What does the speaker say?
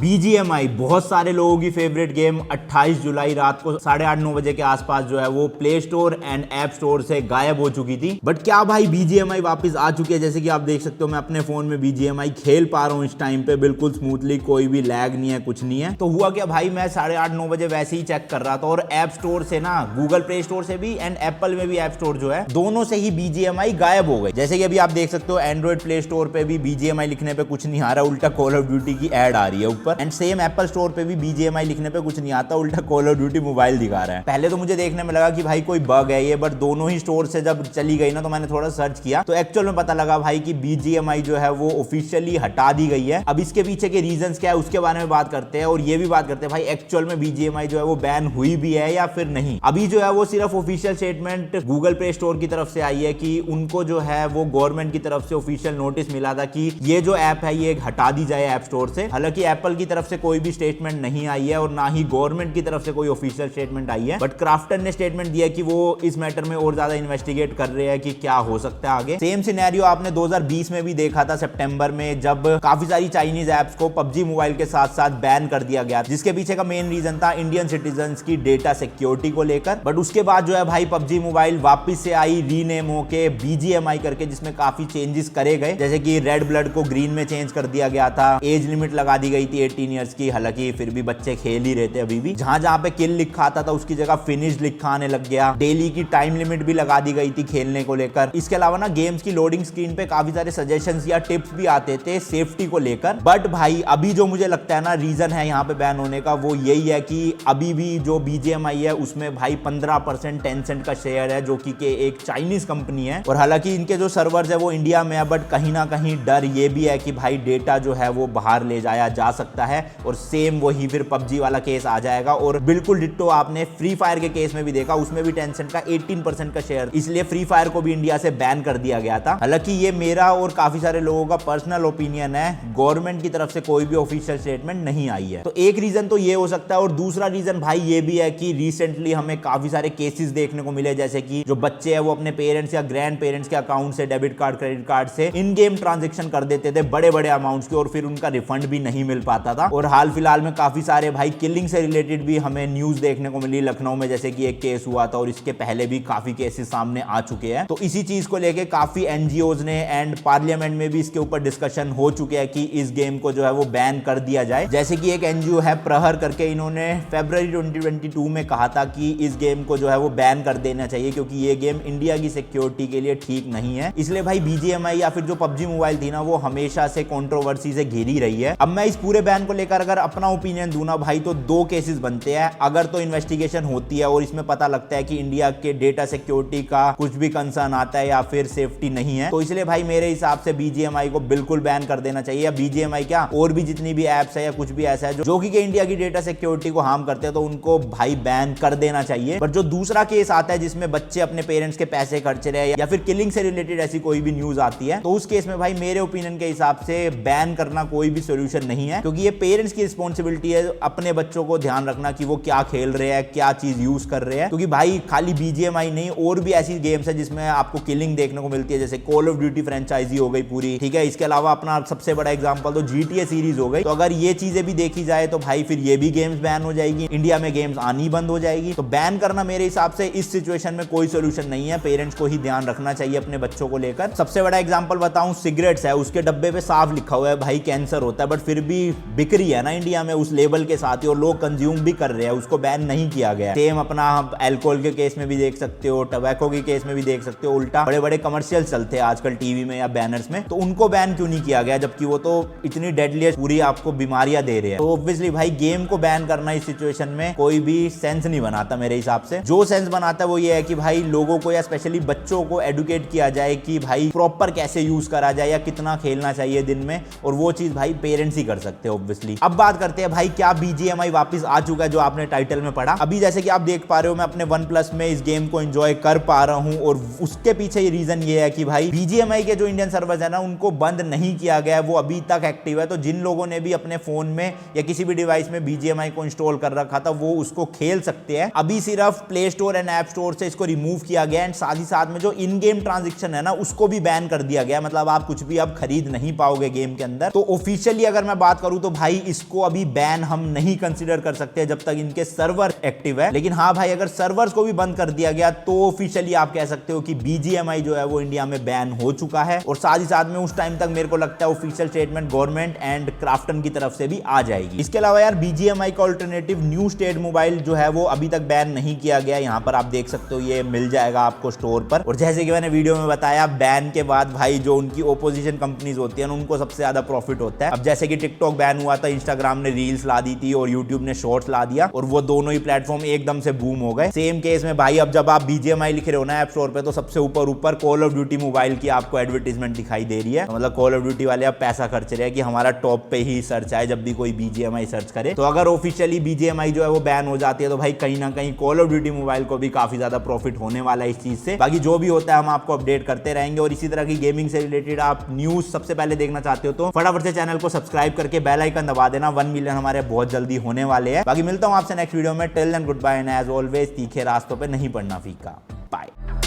BGMI बहुत सारे लोगों की फेवरेट गेम 28 जुलाई रात को 8:30-9 बजे के आसपास जो है वो play store and app store से गायब हो चुकी थी। बट क्या भाई BGMI वापस आ चुकी है? जैसे कि आप देख सकते हो मैं अपने फोन में BGMI खेल पा रहा हूँ इस टाइम पे बिल्कुल स्मूथली, कोई भी लैग नहीं है, कुछ नहीं है। तो हुआ क्या भाई, मैं 8:30-9 बजे वैसे ही चेक कर रहा था और ऐप स्टोर से ना, गूगल प्ले स्टोर से भी एंड एप्पल में भी ऐप स्टोर जो है, दोनों से ही BGMI गायब हो गई। जैसे कि अभी आप देख सकते हो एंड्रॉइड प्ले स्टोर पे भी BGMI लिखने पे कुछ नहीं आ रहा, उल्टा कॉल ऑफ ड्यूटी की एड आ रही है ऊपर। एंड सेम एप्पल स्टोर पे भी BGMI लिखने पे कुछ नहीं आता, उल्टा कॉल ऑफ ड्यूटी मोबाइल दिखा रहा है। पहले तो मुझे देखने में लगा कि भाई कोई बग है ये, बट दोनों ही स्टोर से जब चली गई ना तो मैंने थोड़ा सर्च किया तो एक्चुअल में पता लगा भाई कि BGMI जो है वो ऑफिशियली हटा दी गई है। अब इसके पीछे के रीजंस क्या है उसके बारे में बात करते हैं और ये भी बात करते हैं भाई एक्चुअल में BGMI जो है वो बैन हुई भी है या फिर नहीं। अभी जो है वो सिर्फ official statement Google play store की तरफ से आई है कि उनको जो है वो गवर्नमेंट की तरफ से ऑफिशियल नोटिस मिला था कि ये जो ऐप है ये हटा दी जाए ऐप स्टोर से। हालांकि एप्पल की तरफ से कोई भी स्टेटमेंट नहीं आई है और ना ही गवर्नमेंट की तरफ से कोई ऑफिशियल स्टेटमेंट आई है, बट क्राफ्टन ने स्टेटमेंट दिया कि वो इस मैटर में और ज्यादा इन्वेस्टिगेट कर रहे हैं कि क्या हो सकता है आगे। सेम सिनेरियो आपने 2020 में भी देखा था सितंबर में, जब काफी सारी चाइनीज ऐप्स को PUBG मोबाइल के साथ साथ बैन कर दिया गया, जिसके पीछे का मेन रीजन था इंडियन सिटीजन्स की डेटा सिक्योरिटी को लेकर। बट उसके बाद जो है भाई PUBG मोबाइल वापस से आई रीनेम होके BGMI करके, जिसमें काफी चेंजेस करे गए, जैसे कि रेड ब्लड को ग्रीन में चेंज कर दिया गया था, एज लिमिट लगा दी गई थी 18 ईयर्स की, हालांकि फिर भी बच्चे खेल ही रहे थे अभी भी। जहां जहां पे किल लिखा आता था उसकी जगह फिनिश लिखा आने लग गया। डेली की टाइम लिमिट भी लगा दी गई थी खेलने को लेकर। इसके अलावा ना गेम्स की लोडिंग स्क्रीन पे काफी सारे सजेशंस या टिप्स भी आते थे सेफ्टी को लेकर। बट भाई अभी जो मुझे लगता है ना रीजन है यहाँ पे बैन होने का, वो यही है कि अभी भी जो BGMI है उसमें भाई 15% टेंसेंट का शेयर है, जो कि एक चाइनीज कंपनी है। और हालांकि इनके जो सर्वर्स है वो इंडिया में है, बट कहीं ना कहीं डर ये भी है कि भाई डेटा जो है वो बाहर ले जाया जा सकता है और सेम वही फिर PUBG वाला केस आ जाएगा। और बिल्कुल डिट्टो आपने फ्री फायर के केस में भी देखा, उसमें भी टेंसेंट का 18% का शेयर, इसलिए फ्री फायर को भी इंडिया से बैन कर दिया गया था। हालांकि ये मेरा और काफी सारे लोगों का पर्सनल ओपिनियन है, गवर्नमेंट की तरफ से कोई भी ऑफिशियल स्टेटमेंट नहीं आई है। तो एक रीजन तो ये हो सकता है और दूसरा रीजन भाई ये भी है कि रिसेंटली हमें काफी सारे केसेस देखने को मिले, जैसे कि जो बच्चे हैं वो अपने पेरेंट्स या ग्रैंड पेरेंट्स के अकाउंट से डेबिट कार्ड क्रेडिट कार्ड से इन गेम ट्रांजेक्शन कर देते थे बड़े बड़े अमाउंट्स के और फिर उनका रिफंड भी नहीं मिल पाता था। और हाल फिलहाल में काफी सारे भाई किलिंग से रिलेटेड भी हमें न्यूज देखने को मिली लखनऊ में, जैसे कि एक केस हुआ था और इसके पहले भी काफी केसेस सामने आ चुके हैं। तो इसी चीज को लेके काफी NGOs ने एंड पार्लियामेंट में भी इसके ऊपर डिस्कशन हो चुके हैं कि इस गेम को जो है वो बैन कर दिया जाए। जैसे कि एक NGO है प्रहर करके, इन्होंने फरवरी 2022 में कहा था कि इस गेम को जो है वो बैन कर देना चाहिए क्योंकि ये गेम इंडिया की सिक्योरिटी के लिए ठीक नहीं है। इसलिए भाई BGMI या फिर जो PUBG मोबाइल थी ना वो हमेशा से कंट्रोवर्सी से घिरी रही है। अब मैं इस पूरे बैन को लेकर अगर अपना ओपिनियन दूं ना भाई, तो दो केसेस बनते हैं। अगर तो इन्वेस्टिगेशन होती है और इसमें पता लगता है कि इंडिया के डेटा सिक्योरिटी का कुछ भी कंसर्न आता है या फिर सेफ्टी नहीं है, तो इसलिए भाई मेरे हिसाब से BGMI को बिल्कुल बैन कर देना चाहिए। या BGMI क्या, और भी जितनी भी एप्स है या कुछ भी ऐसा है जो कि इंडिया की डेटा सिक्योरिटी को हार्म करते हैं, तो उनको भाई बैन कर देना चाहिए। पर जो दूसरा केस आता है जिसमें बच्चे अपने पेरेंट्स के पैसे खर्च रहे हैं या फिर किलिंग से रिलेटेड ऐसी कोई भी न्यूज आती है, तो उस केस में भाई मेरे ओपिनियन के हिसाब से बैन करना कोई भी सोल्यूशन नहीं है, क्योंकि ये पेरेंट्स की रिस्पॉन्सिबिलिटी है अपने बच्चों को ध्यान रखना कि वो क्या खेल रहे हैं, क्या चीज यूज कर रहे हैं। क्योंकि भाई खाली BGMI नहीं, और भी ऐसी गेम्स है जिसमें आपको किलिंग देखने को मिलती है, जैसे कॉल ऑफ ड्यूटी फ्रेंचाइजी हो गई पूरी, ठीक है। इसके अलावा अपना सबसे बड़ा एग्जांपल तो GTA सीरीज हो गई। तो अगर ये चीजें भी देखी जाए तो भाई फिर ये भी गेम्स बैन हो जाएगी, इंडिया में गेम्स आनी बंद हो जाएगी। तो बैन करना मेरे हिसाब से इस सिचुएशन में कोई सोल्यूशन नहीं है, पेरेंट्स को ही ध्यान रखना चाहिए अपने बच्चों को लेकर। सबसे बड़ा एग्जांपल बताऊं, सिगरेट्स है, उसके डब्बे पे साफ लिखा हुआ है भाई कैंसर होता है, बट फिर भी बिक रही है ना इंडिया में उस लेवल के साथ ही, और लोग कंज्यूम भी कर रहे हैं, उसको बैन नहीं किया गया। सेम अपना अल्कोहल के केस में भी देख सकते हो, टबैको के केस में भी देख सकते हो, उल्टा बड़े बड़े कमर्शियल चलते हैं आजकल टीवी में या बैनर्स में, तो उनको बैन क्यों नहीं किया गया, जबकि वो तो इतनी डेडली पूरी आपको बीमारियां दे रहे हैं। तो ऑब्वियसली भाई गेम को बैन करना इस सिचुएशन में कोई भी सेंस नहीं बनाता मेरे हिसाब से। जो सेंस बनाता है वो ये है कि भाई लोगों को या स्पेशली बच्चों को एडुकेट किया जाए कि भाई प्रॉपर कैसे यूज करा जाए या कितना खेलना चाहिए दिन में, और वो चीज भाई पेरेंट्स ही कर सकते हैं ऑब्वियसली। अब बात करते हैं भाई क्या BGMI वापस आ चुका है, जो आपने टाइटल में पढ़ा। अभी जैसे कि आप देख पा रहे हो मैं अपने OnePlus में इस गेम को एंजॉय कर पा रहा हूं, और उसके पीछे रीजन ये है कि भाई BGMI के जो इंडियन सर्वर्स है ना उनको बंद नहीं किया गया है, वो अभी तक एक्टिव है। तो जिन लोगों ने भी अपने फोन में या किसी भी डिवाइस में BGMI को इंस्टॉल कर रखा था वो उसको खेल सकते हैं। अभी सिर्फ play store and app store से इसको रिमूव किया गया, एंड साथ ही साथ में जो इन गेम ट्रांजेक्शन है ना उसको भी बैन कर दिया गया, मतलब आप कुछ भी अब खरीद नहीं पाओगे गेम के अंदर। तो ऑफिशियली अगर मैं बात करूं तो तो भाई इसको अभी बैन हम नहीं कंसीडर कर सकते जब तक इनके सर्वर एक्टिव है। लेकिन हाँ भाई, अगर सर्वर्स को भी बंद कर दिया गया तो ऑफिशियली आप कह सकते हो कि BGMI जो है वो इंडिया में बैन हो चुका है। और साथ ही साथ में उस टाइम तक मेरे को लगता है official statement government and Krafton की तरफ से भी आ जाएगी। इसके अलावा यार BGMI का ऑल्टरनेटिव न्यू स्टेट मोबाइल जो है वो अभी तक बैन नहीं किया गया। यहाँ पर आप देख सकते हो, ये मिल जाएगा आपको स्टोर पर। और जैसे कि मैंने वीडियो में बताया, बैन के बाद भाई जो उनकी ओपोजिशन कंपनीज होती है उनको सबसे ज्यादा प्रॉफिट होता है। अब जैसे कि टिकटॉक बैन हुआ था, इंस्टाग्राम ने रील्स ला दी थी और यूट्यूब ने शॉर्ट्स ला दिया और वो दोनों ही प्लेटफॉर्म एकदम से बूम हो गए। सेम केस में भाई अब जब आप BGMI लिख रहे हो ना ऐप स्टोर पे, तो सबसे ऊपर कॉल ऑफ ड्यूटी मोबाइल की आपको एडवर्टीजमेंट दिखाई दे रही है। मतलब कॉल ऑफ ड्यूटी वाले अब पैसा खर्च रहे हैं कि हमारा टॉप पे ही सर्च आए जब भी कोई BGMI सर्च करे। तो अगर ऑफिशियली BGMI जो है वो बैन हो जाती है तो भाई कहीं ना कहीं कॉल ऑफ ड्यूटी मोबाइल को भी काफी ज्यादा प्रॉफिट होने वाला है इस चीज से। बाकी जो भी होता है हम आपको अपडेट करते रहेंगे। और इसी तरह की गेमिंग से रिलेटेड आप न्यूज सबसे पहले देखना चाहते हो तो फटाफट से चैनल को सब्सक्राइब करके बेल आइकन दबा देना। 1 मिलियन हमारे बहुत जल्दी होने वाले हैं। बाकी मिलता हूं आपसे नेक्स्ट वीडियो में। Till then good bye and as always तीखे रास्तों पे नहीं पड़ना फीका। बाय।